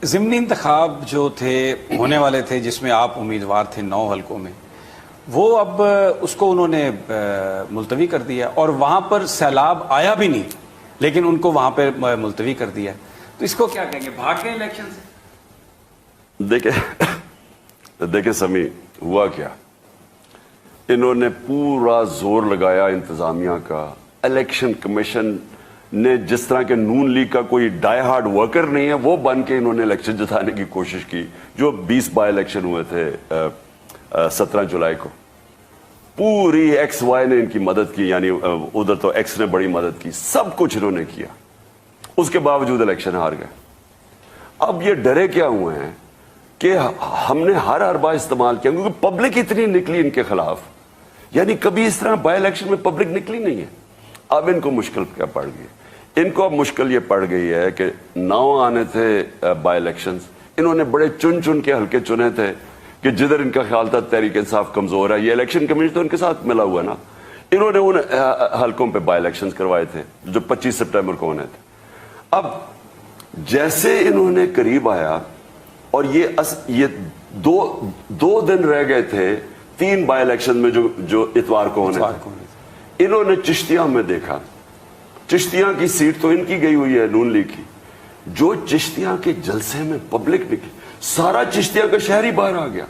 ضمنی انتخاب جو تھے ہونے والے تھے جس میں آپ امیدوار تھے 9 حلقوں میں، وہ اب اس کو انہوں نے ملتوی کر دیا اور وہاں پر سیلاب آیا بھی نہیں لیکن ان کو وہاں پہ ملتوی کر دیا. تو اس کو کیا کہیں گے، بھاگ گئے الیکشن سے؟ دیکھیں سمی، ہوا کیا، انہوں نے پورا زور لگایا انتظامیہ کا. الیکشن کمیشن نے جس طرح کے نون لیگ کا کوئی ڈائی ہارڈ ورکر نہیں ہے وہ بن کے انہوں نے الیکشن جتانے کی کوشش کی. جو 20 بائی الیکشن ہوئے تھے 17 جولائی کو، پوری ایکس وائی نے ان کی مدد کی، یعنی ادھر تو ایکس نے بڑی مدد کی، سب کچھ انہوں نے کیا، اس کے باوجود الیکشن ہار گئے. اب یہ ڈرے کیا ہوئے ہیں کہ ہم نے ہر حربہ استعمال کیا، کیونکہ پبلک اتنی نکلی ان کے خلاف، یعنی کبھی اس طرح بائی الیکشن میں پبلک نکلی نہیں ہے. اب ان کو مشکل کیا پڑ گئی، ان کو اب مشکل یہ پڑ گئی ہے کہ 9 آنے تھے بائی الیکشنز، انہوں نے بڑے چن چن کے حلقے چنے تھے کہ جدھر ان کا خیال تھا تحریک انصاف کمزور ہے. یہ الیکشن کمیشن تو ان کے ساتھ ملا ہوا نا، انہوں نے ان حلقوں پہ بائی الیکشنز کروائے تھے جو 25 سپٹمبر کو ہونے تھے. اب جیسے انہوں نے قریب آیا اور یہ دو دن رہ گئے تھے 3 بائی الیکشن میں جو اتوار کو ہونے تھے، انہوں نے چشتیاں میں دیکھا، چشتیاں کی سیٹ تو ان کی گئی ہوئی ہے نون لیگ کی، جو چشتیاں کے جلسے میں پبلک نکلی، سارا چشتیاں کا شہری باہر آ گیا.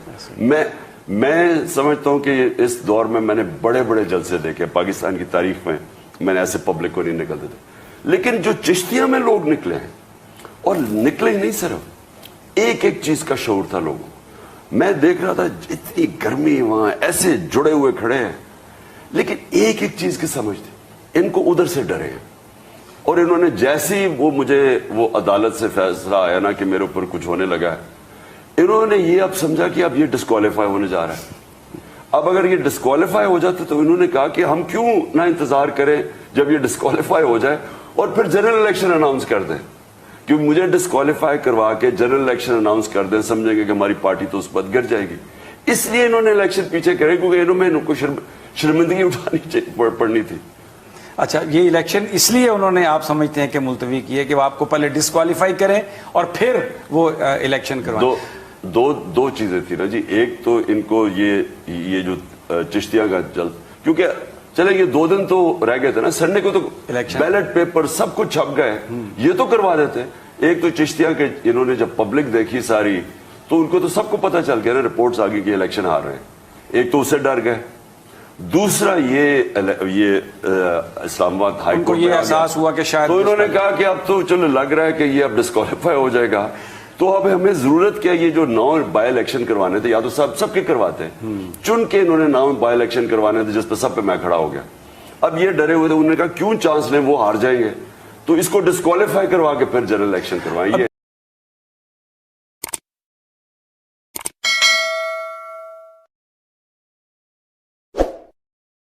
میں سمجھتا ہوں کہ اس دور میں نے بڑے بڑے جلسے دیکھے پاکستان کی تاریخ میں نے ایسے پبلک کو نہیں نکلتے تھے، لیکن جو چشتیاں میں لوگ نکلے ہیں، اور نکلے ہی نہیں، صرف ایک ایک چیز کا شعور تھا لوگوں. میں دیکھ رہا تھا اتنی گرمی وہاں، ایسے جڑے ہوئے کھڑے ہیں، لیکن ایک ایک چیز کی سمجھ تھی، ان کو ادھر سے ڈرے ہیں. اور انہوں نے جیسے ہی وہ عدالت سے فیصلہ آیا نا کہ میرے اوپر کچھ ہونے لگا ہے، انہوں نے یہ اب سمجھا کہ اب یہ ڈسکوالیفائی ہونے جا رہا ہے. اب اگر یہ ڈسکوالیفائی ہو جاتا تو انہوں نے کہا کہ ہم کیوں نہ انتظار کریں جب یہ ڈسکوالیفائی ہو جائے اور پھر جنرل الیکشن اناؤنس کر دیں، کیونکہ مجھے ڈسکوالیفائی کروا کے جنرل الیکشن اناؤنس کر دیں، سمجھیں گے کہ ہماری پارٹی تو اس وقت گر جائے گی. اس لیے انہوں نے الیکشن پیچھے کرے، کیونکہ انہوں کو شرمندگی اٹھانی پڑنی تھی. اچھا، یہ الیکشن اس لیے انہوں نے آپ سمجھتے ہیں کہ ملتوی کی ہے کہ وہ آپ کو پہلے ڈسکوالیفائی کریں اور پھر وہ الیکشن کروائیں؟ دو چیزیں تھی نا جی. ایک تو ان کو یہ جو چشتیاں کا کیونکہ چلے یہ 2 دن تو رہ گئے تھے نا، سنڈے کو تو بیلٹ پیپر سب کچھ چھپ گئے، یہ تو کروا دیتے. ایک تو چشتیاں کے انہوں نے جب پبلک دیکھی ساری تو ان کو تو سب کو پتہ چل گیا نا، رپورٹس آ گئی کہ الیکشن ہار رہے ہیں. ایک تو اس سے ڈر گئے، دوسرا یہ اسلام آباد ہائی کورٹ یہ احساس ہوا کہ شاید تو انہوں نے کہا کہ اب تو چلو لگ رہا ہے کہ یہ اب ڈسکوالیفائی ہو جائے گا، تو اب ہمیں ضرورت کیا، یہ جو 9 بائی الیکشن کروانے تھے یا تو سب کے کرواتے، چن کے انہوں نے 9 بائی الیکشن کروانے تھے جس پہ سب پہ میں کھڑا ہو گیا. اب یہ ڈرے ہوئے تھے، انہوں نے کہا کیوں چانس لیں، وہ ہار جائیں گے تو اس کو ڈسکوالیفائی کروا کے پھر جنرل الیکشن کروائیں.